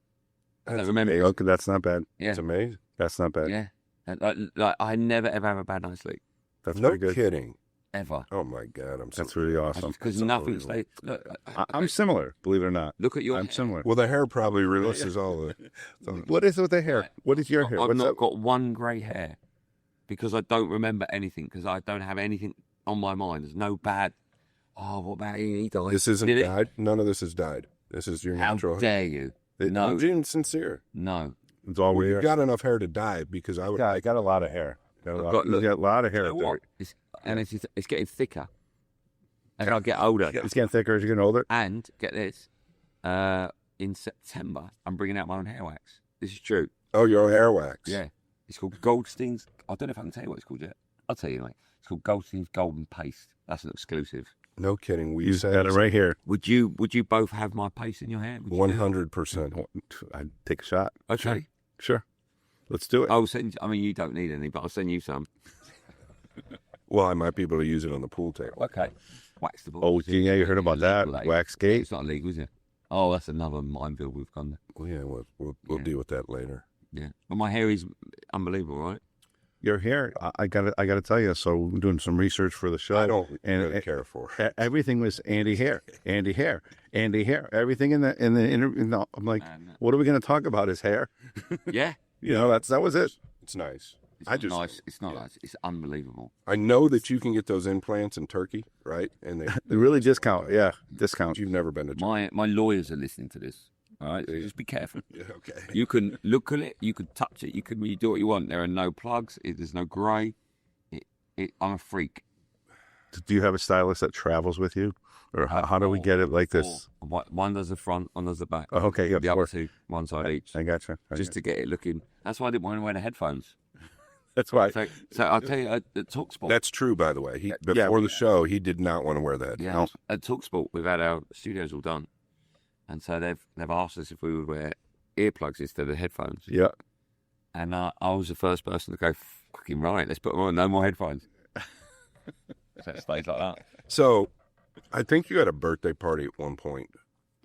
[SPEAKER 3] I don't remember.
[SPEAKER 4] Hey, okay, that's not bad.
[SPEAKER 3] Yeah.
[SPEAKER 2] It's amazing.
[SPEAKER 4] That's not bad.
[SPEAKER 3] Yeah. And, like I never ever have a bad night's sleep.
[SPEAKER 4] That's
[SPEAKER 2] No
[SPEAKER 4] very good.
[SPEAKER 2] kidding.
[SPEAKER 3] Ever.
[SPEAKER 2] Oh my God, I'm so.
[SPEAKER 4] That's really awesome.
[SPEAKER 3] Because
[SPEAKER 2] That's
[SPEAKER 3] nothing
[SPEAKER 2] unbelievable.
[SPEAKER 3] stays. Look,
[SPEAKER 4] I'm similar, believe it or not.
[SPEAKER 3] look at your
[SPEAKER 4] I'm
[SPEAKER 3] hair.
[SPEAKER 4] similar.
[SPEAKER 2] Well, the hair probably releases all the.
[SPEAKER 4] What is it with the hair? What is your hair?
[SPEAKER 3] I've
[SPEAKER 4] What's
[SPEAKER 3] not
[SPEAKER 4] up?
[SPEAKER 3] got one grey hair because I don't remember anything because I don't have anything on my mind. There's no bad. Oh, what about he? He died.
[SPEAKER 2] This isn't
[SPEAKER 3] Did it?
[SPEAKER 2] died. None of this is died. This is your
[SPEAKER 3] How
[SPEAKER 2] natural.
[SPEAKER 3] dare you?
[SPEAKER 2] It-
[SPEAKER 3] No.
[SPEAKER 2] I'm being sincere.
[SPEAKER 3] No.
[SPEAKER 4] It's all
[SPEAKER 2] Well,
[SPEAKER 4] we
[SPEAKER 2] you got enough hair to die because I would.
[SPEAKER 4] Yeah, I got a lot of hair.
[SPEAKER 3] I've
[SPEAKER 4] You
[SPEAKER 3] got- look,
[SPEAKER 4] got a lot of hair
[SPEAKER 3] You
[SPEAKER 4] up
[SPEAKER 3] know
[SPEAKER 4] there.
[SPEAKER 3] what? It's getting thicker. And I'll get older.
[SPEAKER 4] It's getting thicker as you get older.
[SPEAKER 3] And get this, in September, I'm bringing out my own hair wax. This is true.
[SPEAKER 2] Oh, your hair wax.
[SPEAKER 3] Yeah. It's called Goldstein's. I don't know if I can tell you what it's called yet. I'll tell you, mate. It's called Goldstein's Golden Paste. That's an exclusive.
[SPEAKER 2] No kidding. We
[SPEAKER 4] You
[SPEAKER 2] said
[SPEAKER 4] got it right here.
[SPEAKER 3] Would you both have my paste in your hair? Would you do that?
[SPEAKER 2] 100%.
[SPEAKER 4] I'd take a shot.
[SPEAKER 3] Okay.
[SPEAKER 4] Sure. Let's do it.
[SPEAKER 3] I'll send. I mean, you don't need any, but I'll send you some.
[SPEAKER 2] Well, I might be able to use it on the pool table.
[SPEAKER 3] Okay. Wax the ball.
[SPEAKER 4] Oh, yeah, you heard about that.
[SPEAKER 3] Illegal,
[SPEAKER 4] Wax skate.
[SPEAKER 3] It's not illegal, is it? Oh, that's another minefield we've gone there.
[SPEAKER 2] Well, yeah, we'll
[SPEAKER 3] Yeah.
[SPEAKER 2] deal with that later.
[SPEAKER 3] Yeah. But my hair is unbelievable, right?
[SPEAKER 4] Your hair, I gotta tell you. So I'm doing some research for the show.
[SPEAKER 2] I don't
[SPEAKER 4] and
[SPEAKER 2] really care for it.
[SPEAKER 4] everything was Andy hair, Andy hair, Andy hair. Everything in the interview. I'm like,
[SPEAKER 3] Man.
[SPEAKER 4] what are we gonna talk about? His hair.
[SPEAKER 3] Yeah.
[SPEAKER 4] You know, that was it.
[SPEAKER 2] It's nice.
[SPEAKER 3] It's not nice. It's not nice. It's unbelievable.
[SPEAKER 2] I know that you can get those implants in Turkey, right? And
[SPEAKER 4] they really discount. Yeah, discount.
[SPEAKER 2] You've never been to Turkey.
[SPEAKER 3] My lawyers are listening to this. All right, so just be careful.
[SPEAKER 2] Okay.
[SPEAKER 3] You can look at it, you can touch it, you do what you want. There are no plugs. There's no grey. I'm a freak.
[SPEAKER 4] Do you have a stylist that travels with you, or how do we get it like this?
[SPEAKER 3] One does the front, one does the back.
[SPEAKER 4] Oh, okay, yeah,
[SPEAKER 3] the other two, one side each.
[SPEAKER 4] I gotcha.
[SPEAKER 3] Just to get it looking. That's why I didn't want to wear the headphones.
[SPEAKER 4] That's why.
[SPEAKER 3] So I'll tell you, at TalkSport.
[SPEAKER 2] That's true, by the way. Before the show, he did not want to wear that.
[SPEAKER 3] Yeah, at TalkSport, we've had our studios all done, and so they've asked us if we would wear earplugs instead of headphones.
[SPEAKER 4] Yeah.
[SPEAKER 3] And I was the first person to go, fucking right, let's put them on, no more headphones. So it stays like that.
[SPEAKER 2] So, I think you had a birthday party at one point.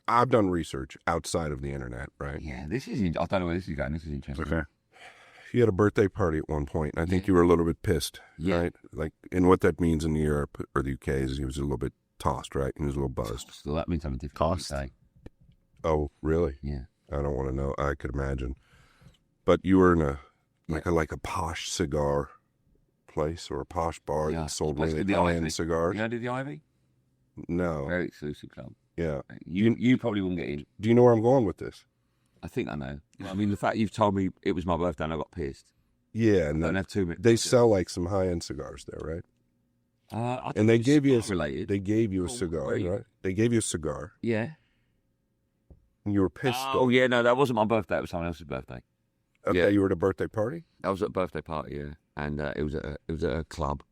[SPEAKER 2] I've done research outside of the internet, right?
[SPEAKER 3] Yeah, I don't know where this is going. This is interesting.
[SPEAKER 4] Okay.
[SPEAKER 2] You had a birthday party at one point, and I think you were a little bit pissed, right? Like, and what that means in Europe or the UK is he was a little bit tossed, right? He was a little buzzed.
[SPEAKER 3] So that means something different.
[SPEAKER 4] Tossed?
[SPEAKER 2] Oh, really?
[SPEAKER 3] Yeah.
[SPEAKER 2] I don't want to know. I could imagine. But you were in a posh cigar place or a posh bar that sold really high-end cigars.
[SPEAKER 3] You know, the Ivy?
[SPEAKER 2] No.
[SPEAKER 3] Very exclusive club.
[SPEAKER 2] Yeah.
[SPEAKER 3] You probably wouldn't get in.
[SPEAKER 2] Do you know where I'm going with this?
[SPEAKER 3] I think I know. I mean, the fact you've told me it was my birthday and I got pissed.
[SPEAKER 2] Yeah. And
[SPEAKER 3] don't have too many.
[SPEAKER 2] They sell like some high-end cigars there, right?
[SPEAKER 3] And
[SPEAKER 2] they gave you
[SPEAKER 3] related.
[SPEAKER 2] a cigar, right? They gave you a cigar.
[SPEAKER 3] Yeah.
[SPEAKER 2] And you were pissed.
[SPEAKER 3] Oh, yeah, no, that wasn't my birthday. It was someone else's birthday.
[SPEAKER 2] Okay,
[SPEAKER 3] yeah.
[SPEAKER 2] You were at a birthday party?
[SPEAKER 3] I was at a birthday party, yeah. And it was at a club.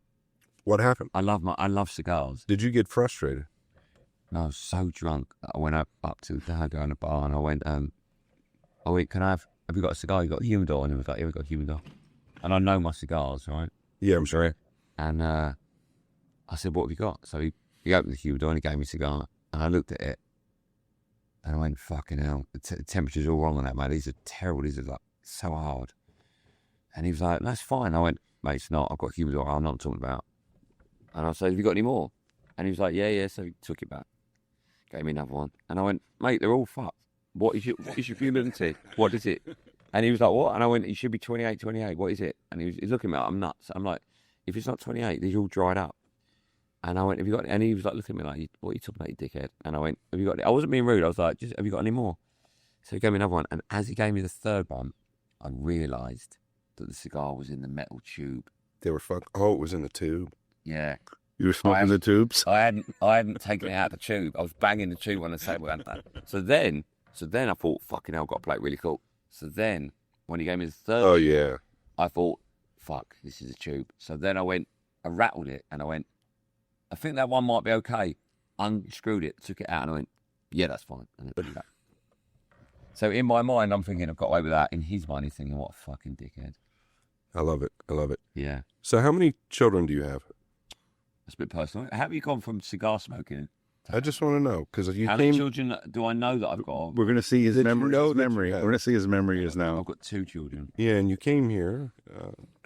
[SPEAKER 2] What happened?
[SPEAKER 3] I love cigars.
[SPEAKER 2] Did you get frustrated?
[SPEAKER 3] No, I was so drunk. I went up to the dad down the bar and I went, have you got a cigar? You got a humidor? And he was like, yeah, we got a humidor. And I know my cigars, right?
[SPEAKER 2] Yeah, I'm sure.
[SPEAKER 3] And I said, what have you got? So he opened the humidor and he gave me a cigar. And I looked at it and I went, fucking hell, the temperature's all wrong on that, mate. These are terrible. These are like so hard. And he was like, that's fine. I went, mate, it's not. I've got a humidor. I'm not talking about. And I said, have you got any more? And he was like, yeah. So he took it back. Gave me another one. And I went, mate, they're all fucked. What is your humidity? What is it? And he was like, what? And I went, it should be 28. What is it? And he's looking at me like, I'm nuts. I'm like, if it's not 28, these are all dried up. And I went, have you got any? And he was like, looking at me like, what are you talking about, you dickhead? And I went, have you got any? I wasn't being rude. I was like, have you got any more? So he gave me another one. And as he gave me the third one, I realised that the cigar was in the metal tube.
[SPEAKER 2] They were Oh, it was in the tube.
[SPEAKER 3] Yeah.
[SPEAKER 4] You were smoking the tubes?
[SPEAKER 3] I hadn't taken it out of the tube. I was banging the tube on the table. So then I thought, fucking hell, I've got to play it really cool. So then, when he gave me the third, I thought, fuck, this is a tube. So then I rattled it, and I went, I think that one might be okay. Unscrewed it, took it out, and I went, yeah, that's fine. And then put it back. So in my mind, I'm thinking I've got away with that. In his mind, he's thinking, what a fucking dickhead.
[SPEAKER 2] I love it.
[SPEAKER 3] Yeah.
[SPEAKER 2] So how many children do you have?
[SPEAKER 3] That's a bit personal. How have you gone from cigar smoking?
[SPEAKER 2] I just want to know, because
[SPEAKER 3] how many children do I know that I've got?
[SPEAKER 4] We're going to see his memory.
[SPEAKER 2] Memory.
[SPEAKER 4] We're going to see his memory is now.
[SPEAKER 3] I've got 2 children.
[SPEAKER 2] Yeah, and you came here.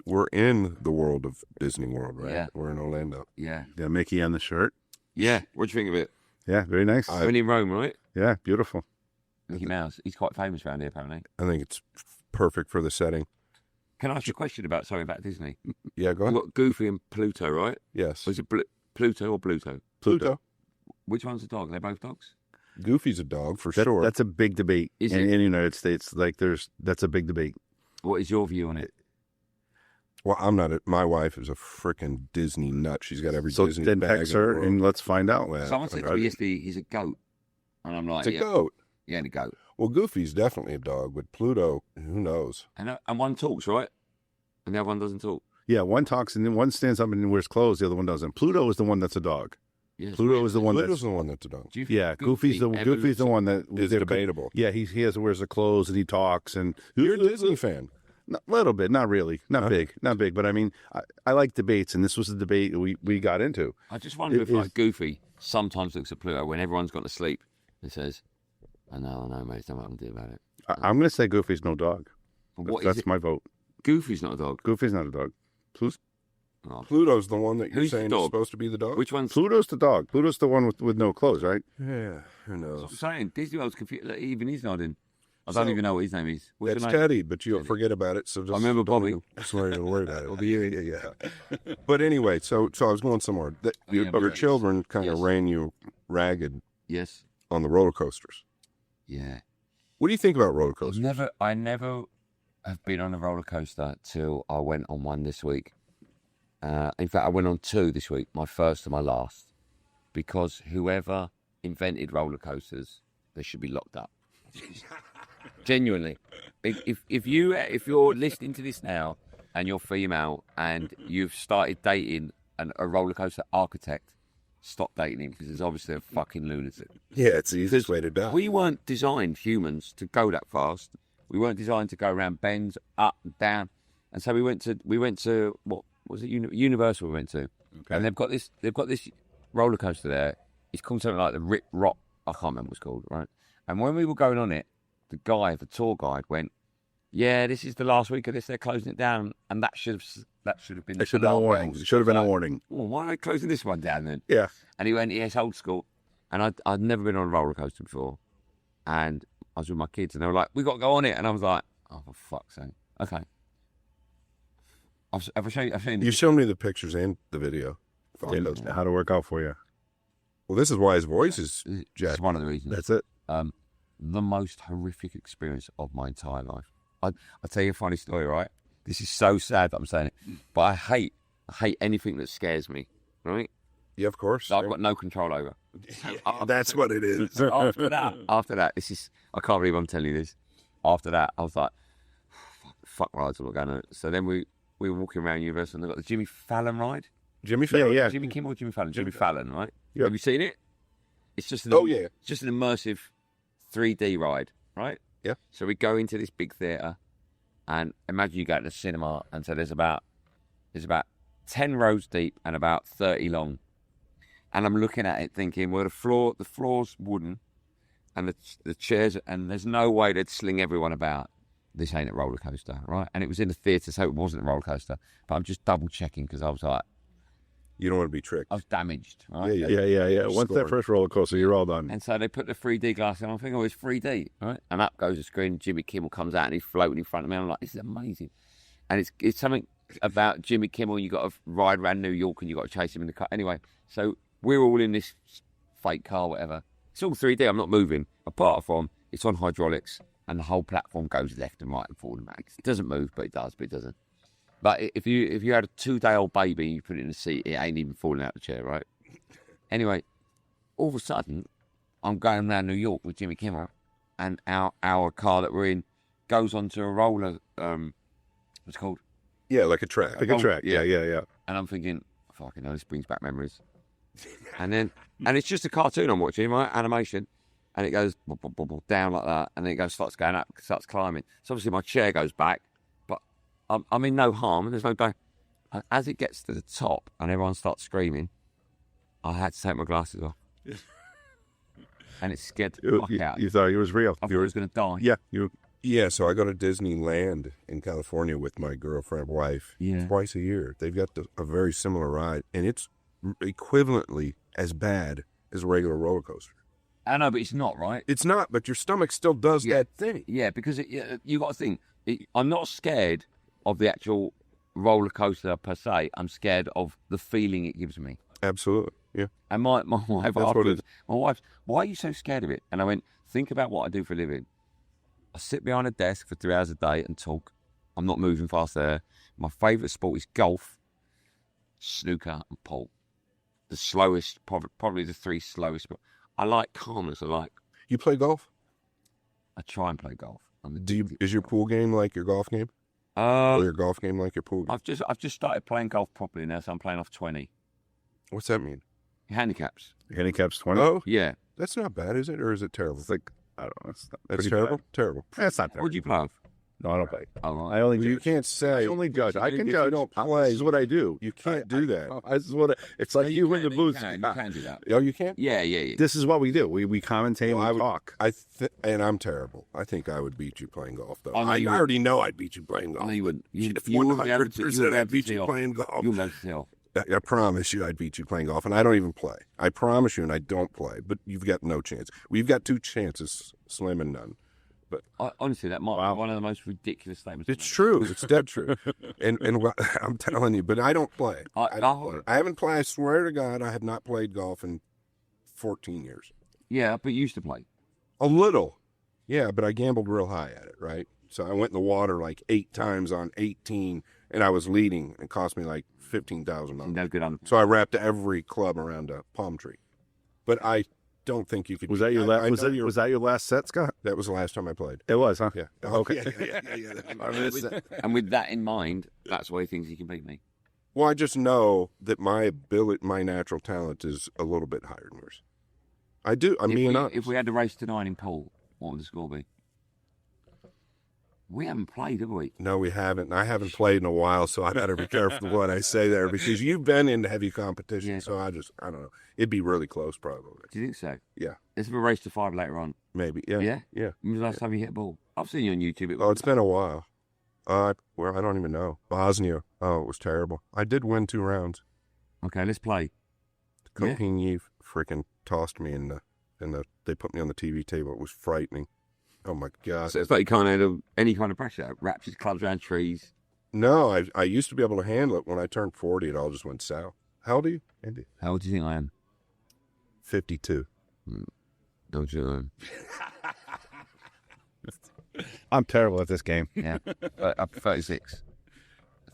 [SPEAKER 2] We're in the world of Disney World, right?
[SPEAKER 3] Yeah.
[SPEAKER 2] We're in Orlando.
[SPEAKER 3] Yeah.
[SPEAKER 4] Got Mickey on the shirt.
[SPEAKER 3] Yeah. What do you think of it?
[SPEAKER 4] Yeah, very nice.
[SPEAKER 3] We're in Rome, right?
[SPEAKER 4] Yeah, beautiful.
[SPEAKER 3] Mickey Mouse. He's quite famous around here, apparently.
[SPEAKER 2] I think it's perfect for the setting.
[SPEAKER 3] Can I ask you a question about Disney?
[SPEAKER 2] Yeah, go ahead.
[SPEAKER 3] We've got Goofy and Pluto, right?
[SPEAKER 2] Yes.
[SPEAKER 3] Was it Pluto or Bluto?
[SPEAKER 2] Pluto.
[SPEAKER 3] Which one's a dog? They're both dogs?
[SPEAKER 2] Goofy's a dog, for sure.
[SPEAKER 4] That's a big debate in the United States. Like, that's a big debate.
[SPEAKER 3] What is your view on it?
[SPEAKER 2] Well, I'm not. My wife is a freaking Disney nut. She's got every Disney
[SPEAKER 4] then
[SPEAKER 2] bag.
[SPEAKER 4] text her and let's find out.
[SPEAKER 3] Someone said to me yesterday, he's a goat. And I'm like,
[SPEAKER 2] it's a goat.
[SPEAKER 3] Yeah, and a goat.
[SPEAKER 2] Well, Goofy's definitely a dog, but Pluto, who knows?
[SPEAKER 3] And one talks, right? And the other one doesn't talk.
[SPEAKER 4] Yeah, one talks and then one stands up and wears clothes. The other one doesn't. Pluto is the one that's a dog.
[SPEAKER 3] Yes,
[SPEAKER 4] Pluto is the one
[SPEAKER 2] Pluto's the one that's a dog.
[SPEAKER 4] Yeah, Goofy's the one that
[SPEAKER 2] is debatable.
[SPEAKER 4] Yeah, he wears the clothes and he talks and
[SPEAKER 2] you're a Disney fan.
[SPEAKER 4] A little bit, not really, not big, but I mean, I like debates, and this was the debate we got into.
[SPEAKER 3] I just wonder if like Goofy sometimes looks at Pluto when everyone's gone to sleep and says, I know, mate, there's nothing I can do about it.
[SPEAKER 4] I'm going to say Goofy's no dog. That's my vote.
[SPEAKER 3] Goofy's not a dog.
[SPEAKER 4] Goofy's not a dog.
[SPEAKER 2] Pluto's the one that you're
[SPEAKER 3] Who's
[SPEAKER 2] saying is supposed to be the dog?
[SPEAKER 3] Which one's
[SPEAKER 4] Pluto's the dog. Pluto's the one with no clothes, right?
[SPEAKER 2] Yeah, who knows?
[SPEAKER 3] I'm saying Disney World's confused. Even he's nodding. I don't even know what his name is. What's
[SPEAKER 2] That's
[SPEAKER 3] your name?
[SPEAKER 2] Teddy, but you'll forget about it. So just
[SPEAKER 3] I remember Bobby.
[SPEAKER 2] Just not even worry about it. Yeah. But anyway, so I was going somewhere. Your children kind of ran you ragged.
[SPEAKER 3] Yes.
[SPEAKER 2] On the roller coasters.
[SPEAKER 3] Yeah.
[SPEAKER 2] What do you think about roller coasters?
[SPEAKER 3] I never have been on a roller coaster till I went on one this week. In fact, I went on 2 this week, my first and my last, because whoever invented roller coasters, they should be locked up. Genuinely, if you're listening to this now and you're female and you've started dating a roller coaster architect, stop dating him, because he's obviously a fucking lunatic.
[SPEAKER 2] Yeah, it's the easiest way to die.
[SPEAKER 3] We weren't designed, humans, to go that fast. We weren't designed to go around bends, up and down. And so we went to what was it? Universal. We went to, and they've got this roller coaster there. It's called something like the Rip Rock. I can't remember what it's called, right? And when we were going on it, the tour guide went, "Yeah, this is the last week of this. They're closing it down," and that should have been.
[SPEAKER 4] It should have been a warning. It should have been a warning.
[SPEAKER 3] Well, why are they closing this one down then?
[SPEAKER 4] Yeah.
[SPEAKER 3] And he went, "Yes, old school." And I'd never been on a roller coaster before, and I was with my kids, and they were like, "We got to go on it," and I was like, "Oh, for fuck's sake, okay." I've shown you.
[SPEAKER 2] You showed me the pictures and the video.
[SPEAKER 4] How'd it work out for you?
[SPEAKER 2] Well, this is why his voice is jacked.
[SPEAKER 3] That's one of the reasons.
[SPEAKER 4] That's it.
[SPEAKER 3] The most horrific experience of my entire life. I'll tell you a funny story, right? This is so sad that I'm saying it, but I hate anything that scares me, right?
[SPEAKER 2] Yeah, of course.
[SPEAKER 3] That I've got no control over.
[SPEAKER 2] That's what it is.
[SPEAKER 3] After that, I can't believe I'm telling you this. After that, I was like, fuck rides, I'm not going to. So then we were walking around Universal and they got the Jimmy Fallon ride.
[SPEAKER 2] Jimmy Fallon?
[SPEAKER 4] Yeah.
[SPEAKER 3] Jimmy Kimmel or Jimmy Fallon? Jimmy Fallon, right?
[SPEAKER 2] Yep.
[SPEAKER 3] Have you seen it? It's just just an immersive 3D ride, right?
[SPEAKER 2] Yeah.
[SPEAKER 3] So we go into this big theatre and imagine you go to the cinema, and so there's about 10 rows deep and about 30 long. And I'm looking at it thinking, well, the floor's wooden and the chairs, and there's no way they'd sling everyone about. This ain't a roller coaster, right? And it was in the theatre, so it wasn't a roller coaster. But I'm just double checking because I was like,
[SPEAKER 2] you don't want to be tricked.
[SPEAKER 3] I was damaged, right?
[SPEAKER 4] Yeah. Once that first roller coaster, you're all done.
[SPEAKER 3] And so they put the 3D glass in. I'm thinking, oh, it's 3D, right? And up goes the screen. Jimmy Kimmel comes out and he's floating in front of me. I'm like, this is amazing. And it's something about Jimmy Kimmel. You got to ride around New York and you got to chase him in the car. Anyway, so we're all in this fake car, whatever. It's all 3D. I'm not moving. Apart from it's on hydraulics and the whole platform goes left and right and forward and back. It doesn't move, but it does. But it doesn't. But if you had a 2-day-old baby and you put it in the seat, it ain't even falling out of the chair, right? Anyway, all of a sudden, I'm going around New York with Jimmy Kimmel, and our car that we're in goes onto a roller. What's it called?
[SPEAKER 2] Yeah, like a track.
[SPEAKER 4] Like a track. Yeah.
[SPEAKER 3] And I'm thinking, fucking hell, this brings back memories. And it's just a cartoon I'm watching, right? Animation. And it goes down like that, and then it starts going up, starts climbing. So obviously my chair goes back, but I'm in no harm, and there's no danger. As it gets to the top and everyone starts screaming, I had to take my glasses off. And it scared the fuck out.
[SPEAKER 4] You thought it was real.
[SPEAKER 3] I thought I was going to die.
[SPEAKER 4] Yeah.
[SPEAKER 2] Yeah, so I go to Disneyland in California with my girlfriend, wife, twice a year. They've got a very similar ride, and it's equivalently as bad as a regular roller coaster.
[SPEAKER 3] I know, but it's not, right?
[SPEAKER 2] It's not, but your stomach still does that thing.
[SPEAKER 3] Yeah, because you got to think, I'm not scared of the actual roller coaster per se. I'm scared of the feeling it gives me.
[SPEAKER 2] Absolutely, yeah.
[SPEAKER 3] And my wife afterwards, why are you so scared of it? And I went, think about what I do for a living. I sit behind a desk for 3 hours a day and talk. I'm not moving fast there. My favourite sport is golf, snooker and pool. The slowest, probably the 3 slowest. I like calmness.
[SPEAKER 2] You play golf?
[SPEAKER 3] I try and play golf.
[SPEAKER 2] Is your pool game like your golf game? Or your golf game like your pool game?
[SPEAKER 3] I've just started playing golf properly now, so I'm playing off 20.
[SPEAKER 2] What's that mean?
[SPEAKER 3] Handicaps.
[SPEAKER 4] Handicaps 20?
[SPEAKER 2] Oh,
[SPEAKER 3] yeah.
[SPEAKER 2] That's not bad, is it? Or is it terrible?
[SPEAKER 4] It's like, I don't know.
[SPEAKER 2] That's terrible?
[SPEAKER 4] Bad.
[SPEAKER 2] Terrible.
[SPEAKER 4] That's not terrible.
[SPEAKER 3] What do you play off?
[SPEAKER 4] No, I don't play.
[SPEAKER 3] Oh, right.
[SPEAKER 4] I only
[SPEAKER 2] You can't say.
[SPEAKER 4] I only judge. I can
[SPEAKER 2] If
[SPEAKER 4] judge.
[SPEAKER 2] you don't play.
[SPEAKER 4] This is what I do.
[SPEAKER 2] You can't do that.
[SPEAKER 4] It's like you in the booth.
[SPEAKER 3] You can do that.
[SPEAKER 2] Oh, you can't?
[SPEAKER 3] Yeah.
[SPEAKER 4] This is what we do. We commentate and we talk.
[SPEAKER 2] And I'm terrible. I think I would beat you playing golf, though.
[SPEAKER 3] Oh, no,
[SPEAKER 2] I
[SPEAKER 3] you
[SPEAKER 2] already know I'd beat you playing golf.
[SPEAKER 3] No, you wouldn't. You would
[SPEAKER 2] 100% I'd beat you playing golf.
[SPEAKER 3] You'll never tell.
[SPEAKER 2] I promise you I'd beat you playing golf, and I don't even play. I promise you, and I don't play, but you've got no chance. We've got 2 chances, slim and none. But
[SPEAKER 3] honestly, that might be one of the most ridiculous statements.
[SPEAKER 2] it's true. It's dead true. And I'm telling you, but I don't play. I haven't played. I swear to God, I have not played golf in 14 years.
[SPEAKER 3] Yeah, but you used to play.
[SPEAKER 2] A little. Yeah, but I gambled real high at it, right? So I went in the water like 8 times on 18, and I was leading. It cost me like $15,000.
[SPEAKER 3] No good on.
[SPEAKER 2] So I wrapped every club around a palm tree. But I don't think you could.
[SPEAKER 4] Was that your was that your last set, Scott?
[SPEAKER 2] That was the last time I played.
[SPEAKER 4] It was, huh?
[SPEAKER 2] Yeah.
[SPEAKER 4] Okay.
[SPEAKER 3] And with that in mind, that's why he thinks he can beat me.
[SPEAKER 2] Well, I just know that my natural talent is a little bit higher than yours. I do. I'm being honest.
[SPEAKER 3] If we had the race tonight in pool, what would the score be? We haven't played, have we?
[SPEAKER 2] No, we haven't. I haven't played in a while, so I better be careful what I say there because you've been in heavy competition. Yeah. So I don't know. It'd be really close, probably.
[SPEAKER 3] Do you think so?
[SPEAKER 2] Yeah.
[SPEAKER 3] Let's have a race to 5 later on.
[SPEAKER 2] Maybe. Yeah.
[SPEAKER 3] Yeah?
[SPEAKER 2] Yeah.
[SPEAKER 3] When was the last time you hit a ball? I've seen you on YouTube.
[SPEAKER 2] It's been a while. Well, I don't even know. Bosnia. Oh, it was terrible. I did win 2 rounds.
[SPEAKER 3] Okay, let's play.
[SPEAKER 2] Kopinyi freaking tossed me in the. They put me on the TV table. It was frightening. Oh my God!
[SPEAKER 3] So it's like you can't handle any kind of pressure. Wraps his clubs around trees.
[SPEAKER 2] No, I used to be able to handle it. When I turned 40, it all just went south. How old are you, Andy?
[SPEAKER 3] How old do you think I am?
[SPEAKER 2] 52.
[SPEAKER 3] Don't you know?
[SPEAKER 4] I'm terrible at this game.
[SPEAKER 3] Yeah, I'm 36.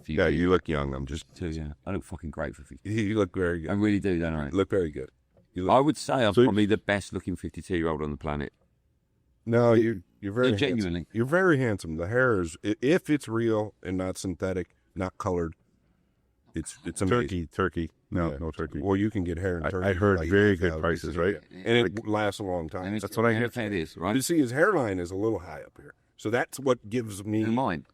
[SPEAKER 2] Yeah, you look young. I'm just
[SPEAKER 3] 2. Yeah, I look fucking great for 50.
[SPEAKER 2] You look very good.
[SPEAKER 3] I really do, don't I?
[SPEAKER 2] You look very good.
[SPEAKER 3] I would say I'm probably the best looking 52-year-old on the planet.
[SPEAKER 2] No, you're very
[SPEAKER 3] genuinely.
[SPEAKER 2] Handsome. You're very handsome. The hair is, if it's real and not synthetic, not colored, it's amazing.
[SPEAKER 4] Turkey. No turkey.
[SPEAKER 2] Well, you can get hair in Turkey.
[SPEAKER 4] I heard like very good prices, right?
[SPEAKER 2] And it lasts a long time.
[SPEAKER 3] That's what I hear. This, right?
[SPEAKER 2] You see, his hairline is a little high up here, so that's what gives me
[SPEAKER 3] mine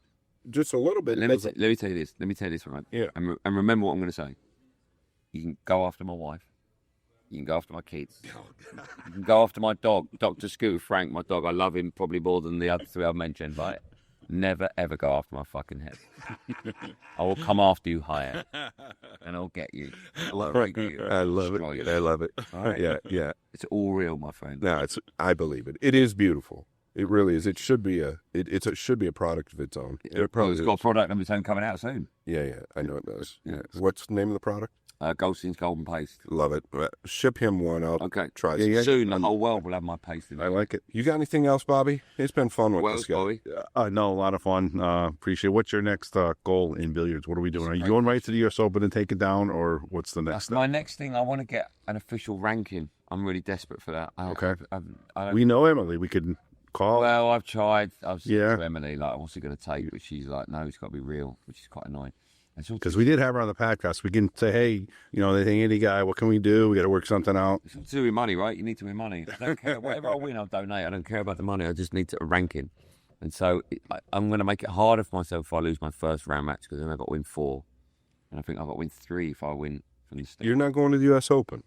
[SPEAKER 2] just a little bit.
[SPEAKER 3] Let me tell you this, right?
[SPEAKER 2] Yeah.
[SPEAKER 3] And remember what I'm going to say. You can go after my wife. You can go after my kids. You can go after my dog, Dr. Scooter Frank, my dog. I love him probably more than the other 3 I've mentioned, right? Never, ever go after my fucking head. I will come after you higher, and I'll get you.
[SPEAKER 2] I love it. I love it.
[SPEAKER 3] Right?
[SPEAKER 2] Yeah.
[SPEAKER 3] It's all real, my friend.
[SPEAKER 2] No, I believe it. It is beautiful. It really is. It should be it should be a product of its own.
[SPEAKER 3] It's got a product of its own coming out soon.
[SPEAKER 2] Yeah. I know it does. Yeah. What's the name of the product?
[SPEAKER 3] Goldstein's Golden Paste.
[SPEAKER 2] Love it. Ship him one. I'll try.
[SPEAKER 3] Soon the whole world will have my paste in it.
[SPEAKER 2] I like it. You got anything else, Bobby? It's been fun with this guy.
[SPEAKER 3] Bobby?
[SPEAKER 4] No, a lot of fun. Appreciate it. What's your next goal in billiards? What are we doing? Are you going right to the US Open and take it down, or what's the next step?
[SPEAKER 3] My next thing, I want to get an official ranking. I'm really desperate for that.
[SPEAKER 4] Okay. We know Emily. We could call.
[SPEAKER 3] Well, I've tried. I've said to Emily, like, what's it going to take? But she's like, no, it's got to be real, which is quite annoying.
[SPEAKER 4] Because we did have her on the podcast. We can say, hey, they think Andy guy, what can we do? We got to work something out.
[SPEAKER 3] It's to do with money, right? You need to win money. I don't care. Whatever I win, I'll donate. I don't care about the money. I just need a ranking. And so I'm going to make it harder for myself if I lose my first round match, because then I've got to win 4. And I think I've got to win 3 if I win from the state.
[SPEAKER 2] You're not going to the US Open?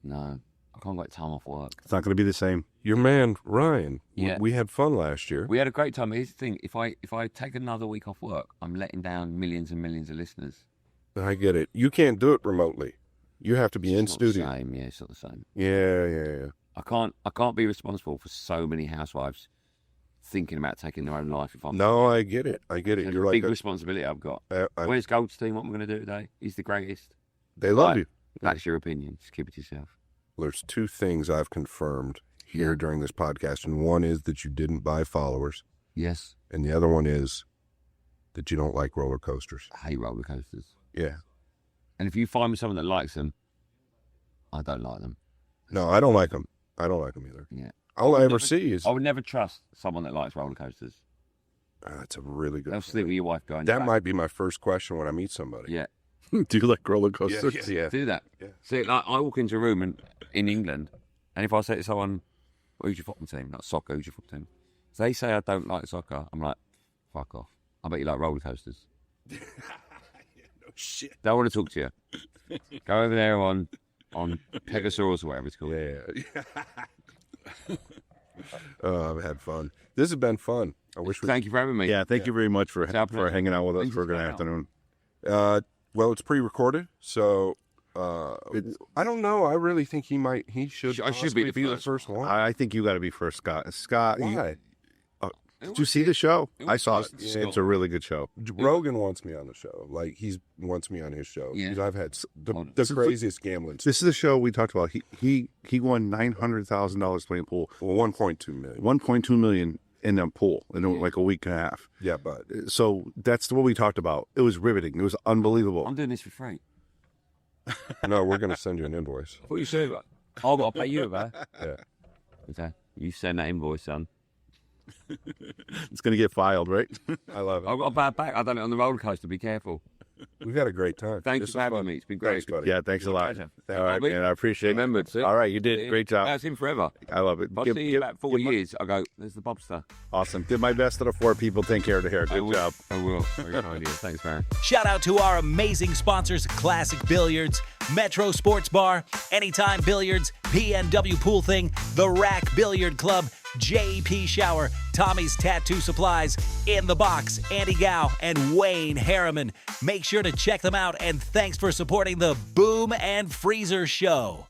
[SPEAKER 3] No. I can't get time off work.
[SPEAKER 4] It's not going to be the same.
[SPEAKER 2] Your man, Ryan,
[SPEAKER 3] yeah.
[SPEAKER 2] We had fun last year.
[SPEAKER 3] We had a great time. Here's the thing. If I take another week off work, I'm letting down millions and millions of listeners.
[SPEAKER 2] I get it. You can't do it remotely. You have to be in studio.
[SPEAKER 3] It's not the same.
[SPEAKER 2] Yeah.
[SPEAKER 3] I can't be responsible for so many housewives thinking about taking their own life.
[SPEAKER 2] I get it. It's
[SPEAKER 3] You're like big responsibility I've got. Where's Goldstein? What am I going to do today? He's the greatest.
[SPEAKER 2] They love you.
[SPEAKER 3] That's your opinion. Just keep it to yourself.
[SPEAKER 2] There's 2 things I've confirmed here during this podcast, and one is that you didn't buy followers.
[SPEAKER 3] Yes.
[SPEAKER 2] And the other one is that you don't like roller coasters.
[SPEAKER 3] I hate roller coasters.
[SPEAKER 2] Yeah.
[SPEAKER 3] And if you find me someone that likes them, I don't like them.
[SPEAKER 2] No, I don't like them. I don't like them either.
[SPEAKER 3] Yeah.
[SPEAKER 2] All I ever see is...
[SPEAKER 3] I would never trust someone that likes roller coasters.
[SPEAKER 2] That's a really good...
[SPEAKER 3] They'll sleep with your wife going.
[SPEAKER 2] That might be my first question when I meet somebody.
[SPEAKER 3] Yeah.
[SPEAKER 4] Do you like roller coasters?
[SPEAKER 2] Yeah.
[SPEAKER 3] Do that.
[SPEAKER 2] Yeah.
[SPEAKER 3] See, like, I walk into a room in England, and if I say to someone, who's your football team? Not soccer, who's your football team? If they say I don't like soccer, I'm like, fuck off. I bet you like roller coasters.
[SPEAKER 2] No shit.
[SPEAKER 3] Don't want to talk to you. Go over there on Pegasaurus or whatever it's called.
[SPEAKER 2] Yeah. Oh, I've had fun. This has been fun.
[SPEAKER 3] Thank you for having me.
[SPEAKER 4] Yeah, thank you very much for hanging out with us for a good afternoon.
[SPEAKER 2] Well, it's pre-recorded, so I don't know. I really think he should.
[SPEAKER 3] I should be
[SPEAKER 2] the first one.
[SPEAKER 4] I think you got to be first, Scott. Scott,
[SPEAKER 2] Why?
[SPEAKER 4] did you see the show? I saw it.
[SPEAKER 3] Scott.
[SPEAKER 4] It's a really good show.
[SPEAKER 2] Rogan wants me on the show. Like he wants me on his show.
[SPEAKER 3] Yeah.
[SPEAKER 2] Because I've had the craziest gambling.
[SPEAKER 4] This is the show we talked about. He won $900,000 playing pool.
[SPEAKER 2] Well, 1.2 million.
[SPEAKER 4] 1.2 million in a pool in like a week and a half.
[SPEAKER 2] Yeah, but
[SPEAKER 4] So that's what we talked about. It was riveting. It was unbelievable.
[SPEAKER 3] I'm doing this for free.
[SPEAKER 2] no, we're gonna send you an invoice.
[SPEAKER 3] What you say about? I've got to pay you about.
[SPEAKER 2] Yeah.
[SPEAKER 3] Okay. You send that invoice, son.
[SPEAKER 4] It's going to get filed, right?
[SPEAKER 2] I love it.
[SPEAKER 3] I've got a bad back. I've done it on the roller coaster. Be careful.
[SPEAKER 2] We've had a great time.
[SPEAKER 3] Thanks
[SPEAKER 2] This
[SPEAKER 3] for
[SPEAKER 2] was
[SPEAKER 3] having
[SPEAKER 2] fun.
[SPEAKER 3] me. It's been great.
[SPEAKER 2] Thanks, buddy.
[SPEAKER 4] Yeah, thanks a lot.
[SPEAKER 3] Pleasure.
[SPEAKER 4] All right, man. I appreciate it.
[SPEAKER 3] Remembered, see?
[SPEAKER 4] All right, you did. Great job.
[SPEAKER 3] That's him forever.
[SPEAKER 4] I love it.
[SPEAKER 3] If I see you in about 4 years, I go, there's the Bobster.
[SPEAKER 4] Awesome. Did my best to the 4 people. Take care of the hair.
[SPEAKER 3] I
[SPEAKER 4] Good
[SPEAKER 3] will.
[SPEAKER 4] job.
[SPEAKER 3] I will. Very kind of you. Thanks, man.
[SPEAKER 1] Shout out to our amazing sponsors, Classic Billiards, Metro Sportz Bar, Anytime Billiards, PNW Pool Thing, the RACK Billiard Club, Pechauer, Tommy's Tattoo Supplies, In the Box, Andy Gow, and Wayne Harriman. Make sure to check them out, and thanks for supporting the Boom and Freezer Show.